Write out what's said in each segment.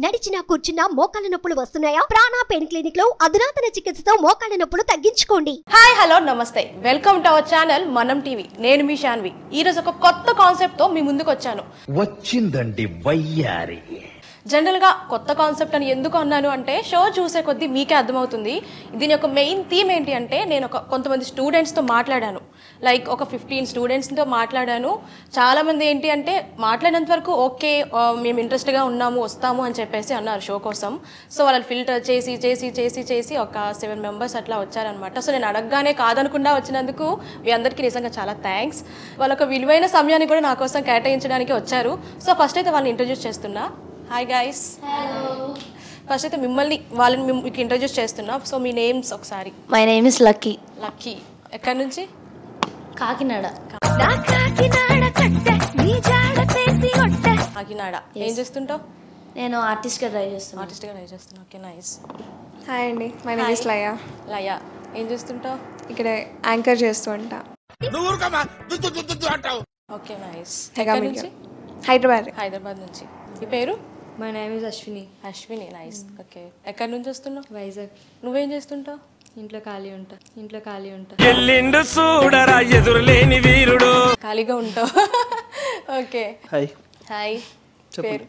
నడిచినా కూర్చున్నా మోకాళ్ళ నొప్పులు వస్తున్నాయా? ప్రాణ పెయిన్ క్లినిక్ లో అధునాతన చికిత్సతో మోకాళ్ళ నొప్పులు తగ్గించుకోండి. హాయ్ హలో నమస్తే, వెల్కమ్ టు అవర్ ఛానల్ మనం టీవీ. నేను మీ శాన్వి. ఈ రోజు ఒక కొత్త కాన్సెప్ట్ తో మీ ముందుకు వచ్చాను. వచ్చిందండి వయ్యారి. జనరల్ గా కొత్త కాన్సెప్ట్ అని ఎందుకు అన్నాను అంటే, షో చూసే కొద్దీ మీకే అర్థమవుతుంది. దీని యొక్క మెయిన్ థీమ్ ఏంటి అంటే, నేను కొంతమంది స్టూడెంట్స్తో మాట్లాడాను. లైక్ ఒక 15 స్టూడెంట్స్తో మాట్లాడాను. చాలామంది ఏంటి అంటే, మాట్లాడినంత వరకు ఓకే మేము ఇంట్రెస్ట్గా ఉన్నాము వస్తాము అని చెప్పేసి అన్నారు షో కోసం. సో వాళ్ళని ఫిల్టర్ చేసి చేసి చేసి చేసి ఒక 7 మెంబర్స్ అట్లా వచ్చారనమాట. సో నేను అడగగానే కాదనకుండా వచ్చినందుకు మీ అందరికీ నిజంగా చాలా థ్యాంక్స్. వాళ్ళొక విలువైన సమయాన్ని కూడా నా కోసం కేటాయించడానికి వచ్చారు. సో ఫస్ట్ అయితే వాళ్ళని ఇంట్రడ్యూస్ చేస్తున్నా. Hi guys. ఫస్ట్ అయితే వాళ్ళని మీకు ఇంట్రడ్యూస్ చేస్తున్నా. సో మీ నేమ్స్ ఒకసారి. My name is lucky. Lucky ఎక్కడి నుంచి? కాకినాడ. కాకినాడ. ఏం చేస్తుంటావు? నేను ఆర్టిస్ట్గా ట్రై చేస్తాను. ఆర్టిస్ట్గా ట్రై చేస్తున్నా. Okay nice. హాయ్ అండి, మై నేమ్ ఇస్ లయ. లయ ఏం చేస్తుంటావు? ఇక్కడ యాంకర్ చేస్తూ ఉంటా. Okay nice. మెగా ఎక్కడి మీడియా. నుంచి? హైదరాబాద్ నుంచి. ఈ పేరు? My name is Ashwini. Ashwini. Nice. Okay ఎక్కడి నుంచి వస్తున్నావు? వైజాగ్. నువ్వేం చేస్తుంటావు? ఇంట్లో ఖాళీ ఉంటా. ఎల్లిండు చూడరా ఎదురులేని వీరుడు. ఖాళీగా ఉంటావు. Okay hi. హాయ్. పేరు?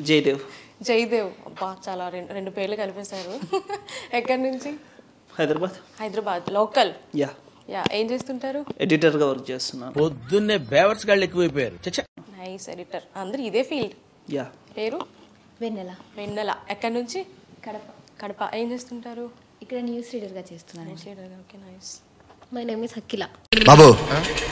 జయదేవ్. జయదేవ్. అబ్బా చాలా రెండు పేర్లు కలిపేశారు. ఎక్కడి నుంచి? హైదరాబాద్ లోకల్. యా. ఏం చేస్తుంటారు? ఎడిటర్గా వర్క్ చేస్తున్నాను. పొద్దున్నే బేవర్స్ గాళ్ళు ఎక్కువైపోయారు. నైస్. ఎడిటర్. అందరు ఇదే ఫీల్డ్. యా. పేరు? వెన్నెల. ఎక్కడి నుంచి? కడప. ఏం చేస్తుంటారు? ఇక్కడ న్యూస్ రీడర్గా చేస్తున్నాను. Okay nice. My name is Akhila. బాబు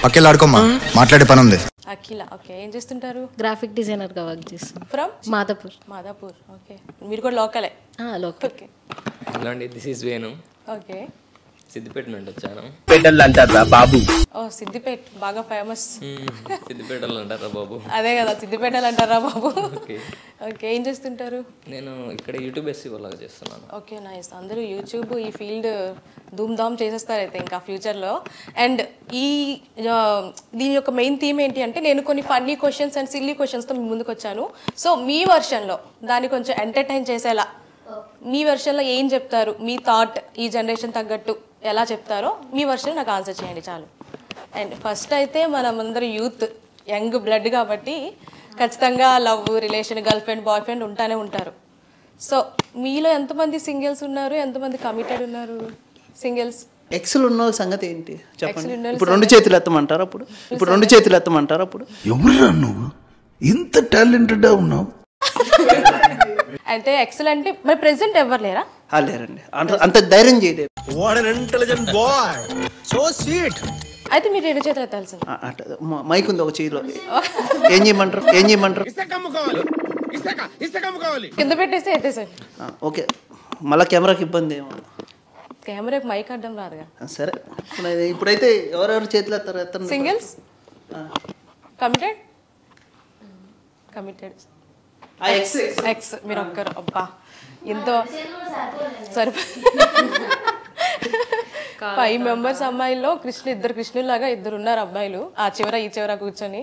పక్కెళ్ళాడుకోమ్మా, మాట్లాడే పని ఉంది. అఖిల. ఓకే ఏం చేస్తుంటారు? గ్రాఫిక్ డిజైనర్గా వర్క్ చేస్తున్నాను. ఫ్రమ్ మాదాపూర్. ఓకే మీరు కూడా లోకలే? లోకల్. ఓకే. హలో అండి, this is Venu. Okay. Siddipet నుండి వచ్చాను. పెద్దలు అంటారా బాబు? ఓ సిద్దిపేట బాగా ఫేమస్. సిద్దిపేటలో అంటారా బాబు? అదే కదా, సిద్దిపేటలు అంటారా బాబు? ఓకే ఏం చేస్తుంటారు? నేను ఇక్కడ యూట్యూబ్ ఎస్సీఓ లాగా చేస్తున్నాను. Okay nice. అందరూ యూట్యూబ్ ఈ ఫీల్డ్ ధూమ్ ధామ్ చేసేస్తారు అయితే ఇంకా ఫ్యూచర్లో. అండ్ దీని యొక్క మెయిన్ థీమ్ ఏంటి అంటే, నేను కొన్ని ఫన్నీ క్వశ్చన్స్ అండ్ సిల్లీ క్వశ్చన్స్తో మీ ముందుకు వచ్చాను. సో మీ వర్షన్లో దాన్ని కొంచెం ఎంటర్టైన్ చేసేలా మీ వర్షన్లో ఏం చెప్తారు? మీ థాట్ ఈ జనరేషన్ తగ్గట్టు ఎలా చెప్తారో మీ వర్షన్ నాకు ఆన్సర్ చేయండి చాలు. అండ్ ఫస్ట్ అయితే మనమందరూ యూత్, యంగ్ బ్లడ్ కాబట్టి ఖచ్చితంగా love relation, girl friend, boy friend ఉంటానే ఉంటారు. సో మీలో ఎంతమంది సింగిల్స్ ఉన్నారు, ఎంతమంది కమిటెడ్ ఉన్నారు? సింగిల్స్. ఎక్స్లు ఉన్న సంగతి ఏంటి చెప్పండి. ఇప్పుడు 2 చేతులు ఎత్తమంటారు అప్పుడు. ఎవరురా నువ్వు ఇంత టాలెంటెడ్ ఉన్నావు? అయితే ఎక్సలెంట్. మరి ప్రెసెంట్ ఎవరు లేరా? లేరండి, అంత ధైర్యం చేయలేదు. అయితే మీరు 2 చేతులు ఎత్తాల్సింది. మైక్ ఉంది ఒక చేతిలో. ఏం చేయమంటారు? కింద పెట్టేస్తే ఎత్తేసారు. ఓకే, మళ్ళీ కెమెరాకి ఇబ్బంది ఏమో. కెమెరాకి మైక్ అడ్డం రాదుగా. సరే, ఇప్పుడైతే ఎవరెవరు చేతులు ఎత్తారు? సింగిల్స్. కమిటెడ్. ఎక్స్ మీరు ఒక్కరు. అబ్బా ఎంతో సరిపో 5 మెంబర్స్ అమ్మాయిల్లో ఇద్దరు కృష్ణులాగా ఇద్దరు ఉన్నారు అబ్బాయిలు. ఆ చివర ఈ చివర కూర్చొని.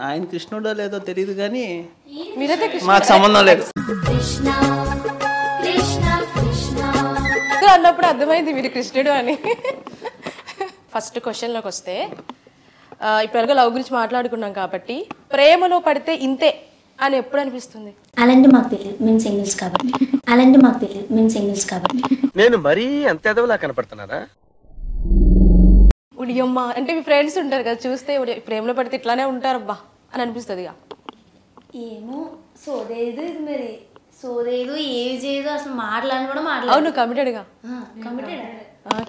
ఆయన కృష్ణుడో లేదో తెలియదు కానీ మీరైతే మాకు సంబంధం లేదు అన్నప్పుడు అర్థమైంది మీరు కృష్ణుడు అని. ఫస్ట్ క్వశ్చన్లోకి వస్తే, ఇప్పుడు లవ్ గురించి మాట్లాడుకున్నాం కాబట్టి, ప్రేమలో పడితే ఇంతే అని ఎప్పుడు అనిపిస్తుంది? అలాంటి మాకు తెలియదు, మేము సింగిల్స్ కాబట్టి. నేను మరీ అంత ఎదవలా కనపడుతున్నారా? ఉడియమ్మ అంటే మీ ఫ్రెండ్స్ ఉంటారు కదా, చూస్తే ప్రేమలో పడితే ఇట్లానే ఉంటారబ్బా అని అనిపిస్తుంది. ఏమో సోదేదు ఇది, మరి సోదేదు ఏవి చేయదు, అసలు మాట్లాడి కూడా మాట్లాడు. అవును కమిటెడ్గా.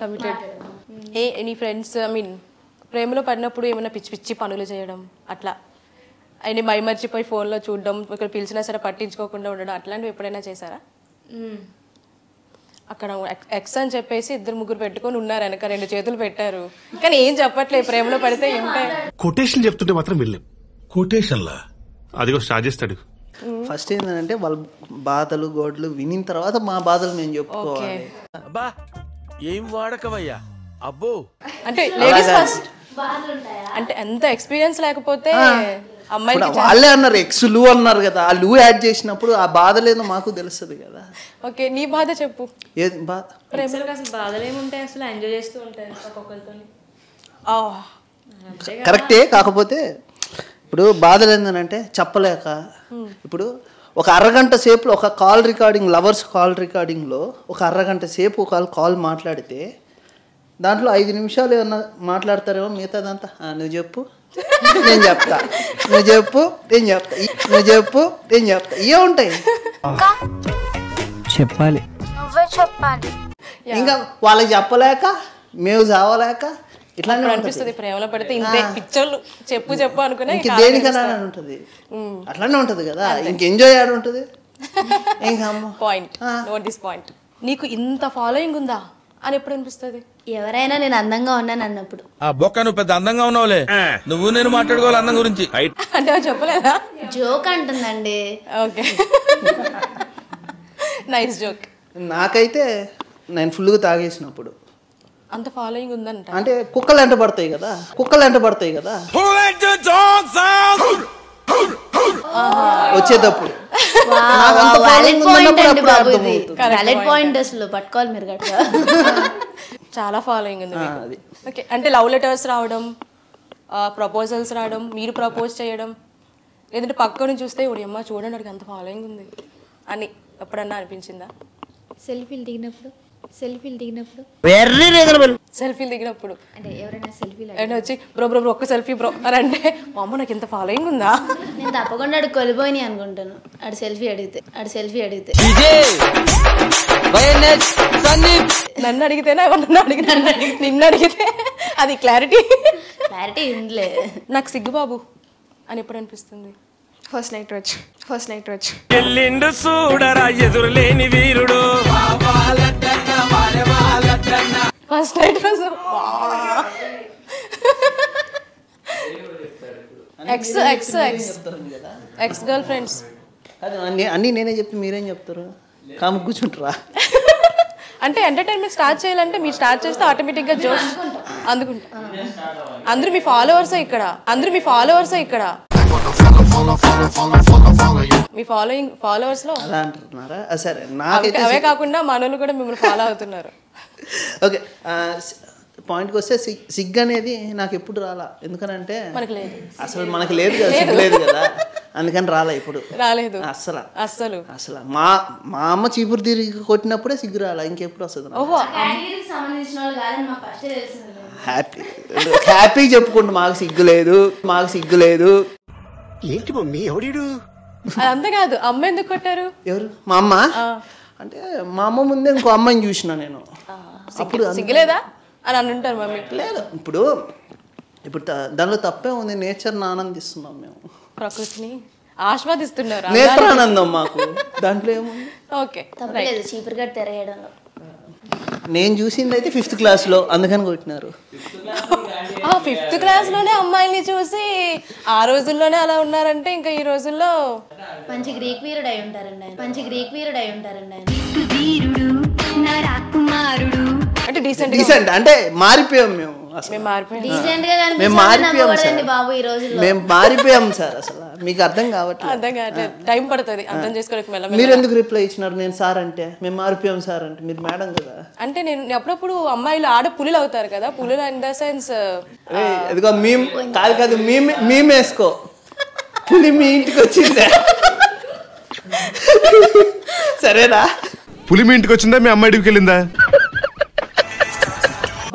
కమిటెడ్. నీ ఫ్రెండ్స్ ప్రేమలో పడినప్పుడు ఏమైనా పిచ్చి పిచ్చి పనులు చేయడం అట్లా, అయినా మైమర్చిపోయి ఫోన్లో చూడడం, ఇక్కడ పిలిచినా సరే పట్టించుకోకుండా ఉండడం, అట్లాంటివి ఎప్పుడైనా చేశారా? అక్కడ ఎక్స్ అని చెప్పేసి 2-3 పెట్టుకొని ఉన్నారు, వెనక 2 చేతులు పెట్టారు, కానీ ఏం చెప్పట్లేదు. ప్రేమలో పడితే ఏంటే కొటేషన్ చెప్తుంటే మాత్రం వెళ్ళాం. కొటేషన్లా అదిగో స్టార్ట్ చేస్తాడు. ఫస్ట్ ఏంటంటే వాళ్ళ బాధలు గోడ్లు వినిన తర్వాత మా బాధలు మేము చెప్పుకోవాలి. ఏం వాడకవయ్యా అబ్బో. అంటే లేడీస్ ఫస్ట్, అంటే ఎంత ఎక్స్పీరియన్స్ లేకపోతే అమ్మాయికి వాళ్ళే అన్నారు ఎక్స్ లూ అన్నారు కదా, ఆ లూ యాడ్ చేసినప్పుడు ఆ బాధ లేదో మాకు తెలుస్తుంది కదా. ఓకే, నీ బాధ చెప్పు. ఏది బాధ? అసలు బాధలు ఏముంటాయి, అసలు ఎంజాయ్ చేస్తూ ఉంటాయి ఒక్కొక్కరితో. కరెక్టే, కాకపోతే ఇప్పుడు బాధలు ఏంటంటే చెప్పలేక, ఇప్పుడు ఒక అరగంట సేపు ఒక కాల్ రికార్డింగ్, లవర్స్ కాల్ రికార్డింగ్లో ఒక అరగంట సేపు ఒక కాల్ మాట్లాడితే దాంట్లో 5 నిమిషాలు ఏమన్నా మాట్లాడతారేమో, మిగతాదంతా నువ్వు చెప్పు నేను చెప్తా, నువ్వు చెప్పు నేను చెప్తా, నువ్వు చెప్పు నేను చెప్తా, ఇవే ఉంటాయి. చెప్పాలి, ఇంకా వాళ్ళకి చెప్పలేక మేము చావలేక ఇట్లానే అనిపిస్తుంది. ప్రేమలో పడితే ఇంతే పిక్చర్లు చెప్పు చెప్పు అనుకునే ఇంక దేనికన్నా ఉంటుంది, అట్లానే ఉంటుంది కదా. ఇంక ఎంజాయ్ ఆడ ఉంటుంది. Point, note this point. నీకు ఇంత ఫాలోయింగ్ ఉందా అని ఎప్పుడు అనిపిస్తుంది? ఎవరైనా నేను అందంగా ఉన్నాను అన్నప్పుడు. ఆ బొక్క నువ్వు పెద్ద అందంగా ఉన్నావులే, నువ్వు నేను మాట్లాడుకోవాలి అందం గురించి అంటే చెప్పలేదా? జోక్ అంటుందండి. Okay, nice joke. నాకైతే నేను ఫుల్గా తాగేసినప్పుడు అంత ఫాలోయింగ్ ఉందంట. అంటే కుక్కలు ఎంట పడతాయి కదా, వచ్చేటప్పుడు అసలు పట్టుకోవాలి మీరు గట్టిగా. చాలా ఫాలోయింగ్ ఉంది. ఓకే, అంటే లవ్ లెటర్స్ రావడం, ప్రపోజల్స్ రావడం, మీరు ప్రపోజ్ చేయడం, లేదంటే పక్కన చూస్తే అమ్మ చూడండి అడిగి అంత ఫాలోయింగ్ ఉంది అని ఎప్పుడన్నా అనిపించిందా? సెల్ఫీలు దిగినప్పుడు అంటే ఎవరైనా వచ్చి బ్రో ఒక్క సెల్ఫీ బ్రో అని అంటే అమ్మ నాకు ఇంత ఫాలోయింగ్ ఉందా? నేను తప్పకుండా ఆడు కొలిపోయినాయి అనుకుంటాను. ఆడు సెల్ఫీ అడిగితే నన్ను అడిగితేనే నిన్ను అడిగితే అది క్లారిటీ ఇందులే. నాకు సిగ్గు బాబు అని ఎప్పుడు అనిపిస్తుంది? ఫస్ట్ నైట్ వచ్చి ఎల్లిండు చూడరా ఎదురులేని వీరుడు. ఫస్ట్ నైట్ రోజు ఎక్స్ గర్ల్ ఫ్రెండ్స్ అన్నీ నేనే చెప్తే మీరేం చెప్తారు? కాము కూర్చుంటారా? అంటే ఎంటర్టైన్మెంట్ స్టార్ట్ చేయాలంటే మీరు స్టార్ట్ చేస్తే ఆటోమేటిక్గా జోష్ అందుకుంటా. అందరూ మీ ఫాలోవర్సే ఇక్కడ మీ ఫాలోవర్స్ లో అలా అంటున్నారా? సరే, అవే కాకుండా మనోళ్ళు కూడా మిమ్మల్ని ఫాలో అవుతున్నారు. ఓకే, పాయింట్కి వస్తే సిగ్గు అనేది నాకు ఎప్పుడు రాలా. ఎందుకనంటే అసలు మనకి లేదు కదా, సిగ్గు లేదు కదా, అందుకని రాలేదు అసలు. మా అమ్మ చీపురు తిరిగి కొట్టినప్పుడే సిగ్గు రాలా, ఇంకెప్పుడు వస్తుంది? హ్యాపీ చెప్పుకుంటూ మాకు సిగ్గు లేదు. ఏంటి మమ్మీ ఎవడీడు? అదంతా కాదు, అమ్మ ఎందుకు కొట్టారు? ఎవరు? మా అమ్మ. అంటే మా అమ్మ ముందే ఇంకో అమ్మాయిని చూసిన నేను. అప్పుడు సిగ్గులేదా అని అంటుంటారు మమ్మీ. లేదు, ఇప్పుడు దానిలో తప్పే ఉంది. నేచర్ని ఆనందిస్తున్నాం మేము, ప్రకృతిని ఆస్వాదిస్తున్నారు. నేత్రానందం మాకు దాంట్లో ఏముంది? ఓకే, తప్పలేదు చీపురు గట్ట తెరయడంలో. నేను చూసింది అయితే 5th క్లాస్లో, అందుకని కొట్టినారు. 5th క్లాస్లోనే అమ్మాయిని చూసి ఆ రోజుల్లోనే అలా ఉన్నారంటే ఇంకా ఈ రోజుల్లో మంచి గ్రీక్ వీరుడు అయి ఉంటారండి ఆయన. అంటే డీసెంట్ అంటే మారిపోయాం మేము. మేము మారిపోయాం సార్. అసలు మీకు అర్థం కావట్లేదు. టైం పడుతుంది అర్థం చేసుకోవడానికి. మీరు ఎందుకు రిప్లై ఇచ్చినారు? నేను సార్ అంటే మేము మారిపోయాం సార్ అంటే మీరు మేడం కదా. అంటే నేను అప్పుడప్పుడు అమ్మాయిలు ఆడ పులులు అవుతారు కదా, పులులు ఇన్ ద సెన్స్ అదిగో కాదు మేము వేసుకో, పులి మీ ఇంటికి వచ్చిందే సరేనా? పులి మీ ఇంటికి వచ్చిందా, మీ అమ్మాయికి వెళ్ళిందా?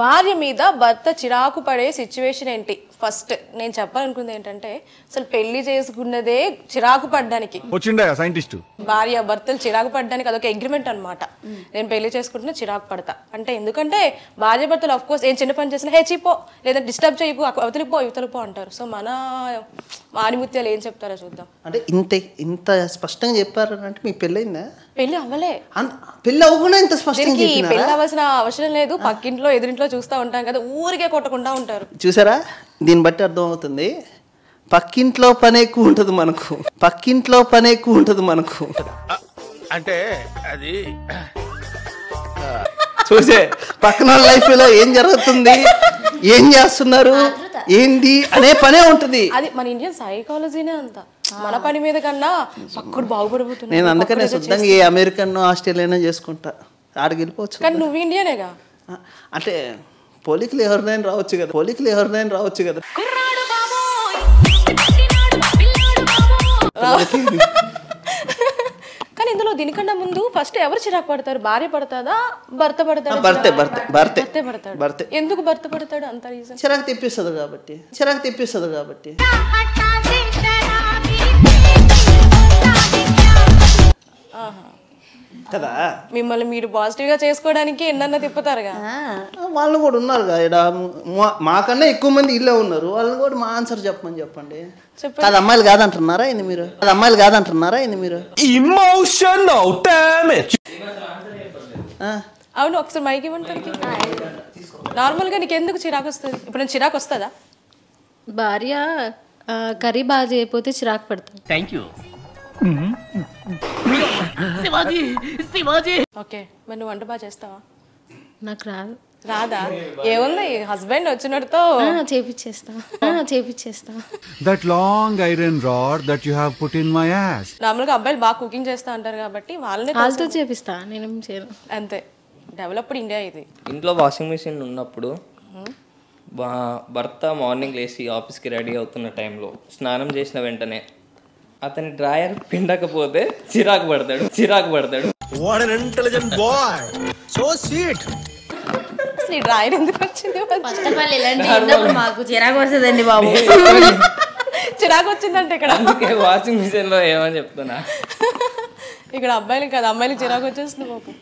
భార్య మీద భర్త చిరాకు పడే సిచ్యువేషన్ ఏంటి? ఫస్ట్ నేను చెప్పాలనుకుంది ఏంటంటే అసలు పెళ్లి చేసుకున్నదే చిరాకు పడ్డానికి. వచ్చిండా సైంటిస్ట్? భార్య భర్తలు చిరాకు పడ్డానికి అదొక అగ్రిమెంట్ అనమాట. నేను పెళ్లి చేసుకుంటున్నా చిరాకు పడతా అంటే, ఎందుకంటే భార్య భర్తలు ఆఫ్ కోర్స్ ఏం చిన్న పని చేసినా హే చీపో లేదా డిస్టర్బ్ చేయకు అవతలిపో అంటారు. సో మన ఆనిముత్యాలు ఏం చెప్తారో చూద్దాం. అంటే ఇంత స్పష్టంగా చెప్పారు అంటే మీకు పెళ్ళైందా? పెళ్లి అవ్వలే. పెళ్లి అవ్వకుండా ఇంత స్పష్టంగా చెప్పినారా? పెళ్లి అవ్వాల్సిన అవసరం లేదు. పక్కింట్లో ఎదురింట్లో చూస్తూ ఉంటాం కదా, ఊరికే కొట్టకుండా ఉంటారు. చూసారా? దీన్ని బట్టి అర్థం అవుతుంది పక్కింట్లో పని ఎక్కువ ఉంటుంది మనకు. అంటే అది చూసే పక్కన లైఫ్ లో ఏం జరుగుతుంది, ఏం చేస్తున్నారు, ఏంది అనే పనే ఉంటుంది. అది మన ఇండియన్ సైకాలజీనే అంత. మన పని మీద కన్నా పక్కడు బాగుపడిపోతుంది. నేను అందుకనే శుద్ధంగా ఏ అమెరికన్ ఆస్ట్రేలియా చేసుకుంటా, ఆడికి వెళ్ళిపోవచ్చు. కానీ నువ్వు ఇండియనేగా. అంటే పోలికలు ఎవరినైనా రావచ్చు కదా. కానీ ఇందులో దీనికన్నా ముందు ఫస్ట్ ఎవరు చిరాకు పడతారు? భార్య పడతాదా, భర్త పడతాడు? భర్తే పడతాడు. ఎందుకు భర్త పడతాడు అంత రీజన్? చిరాకు తెప్పిస్తుంది కాబట్టి. కదా, మిమ్మల్ని మీరు పాజిటివ్ గా చేసుకోవడానికి ఎన్నన్నా తిప్పుతారుగా. వాళ్ళు కూడా ఉన్నారు కదా, మాకన్నా ఎక్కువ మంది ఇల్లే ఉన్నారు. వాళ్ళని కూడా మా ఆన్సర్ చెప్పండి. అది అమ్మాయిలు కాదంటున్నారా ఇది మీరు? Emotional damage. అవును, ఒకసారి మైక్ ఇవ్వండి తనకి. నార్మల్ గా నీకు ఎందుకు చిరాకు వస్తుంది? ఇప్పుడు నేను చిరాకు వస్తుందా? భార్య కర్రీ బాగా చేయకపోతే చిరాకు పడతాను. Thank you. ఓకే, మరి నువ్వు వంట బాగా చేస్తావా? నాకు రాదా? ఏముంది, husband వచ్చినట్టుతో చేపిచ్చేస్తా. That long iron rod that you have put in my ass. నార్మల్గా అబ్బాయిలు బాగా కుకింగ్ చేస్తా అంటారు కాబట్టి వాళ్ళతో చేపిస్తా, నేనేం చేయను. అంతే, డెవలప్డ్ ఇండియా ఇది. ఇంట్లో వాషింగ్ మిషన్ ఉన్నప్పుడు భర్త మార్నింగ్ లేచి ఆఫీస్కి రెడీ అవుతున్న టైంలో స్నానం చేసిన వెంటనే అతని డ్రాయర్ పిండకపోతే చిరాకు పడతాడు. What N intelligent boy, so sweet. అసలు డ్రాయర్ ఎందుకు వచ్చింది? మాకు చిరాకు వస్తుందండి బాబు. చిరాకు వచ్చిందంటే ఇక్కడ అందుకే వాషింగ్ మిషన్ లో ఏమని చెప్తున్నా. ఇక్కడ అబ్బాయిలు కాదు, అమ్మాయిలు చిరాకు వచ్చేస్తుంది బాబు.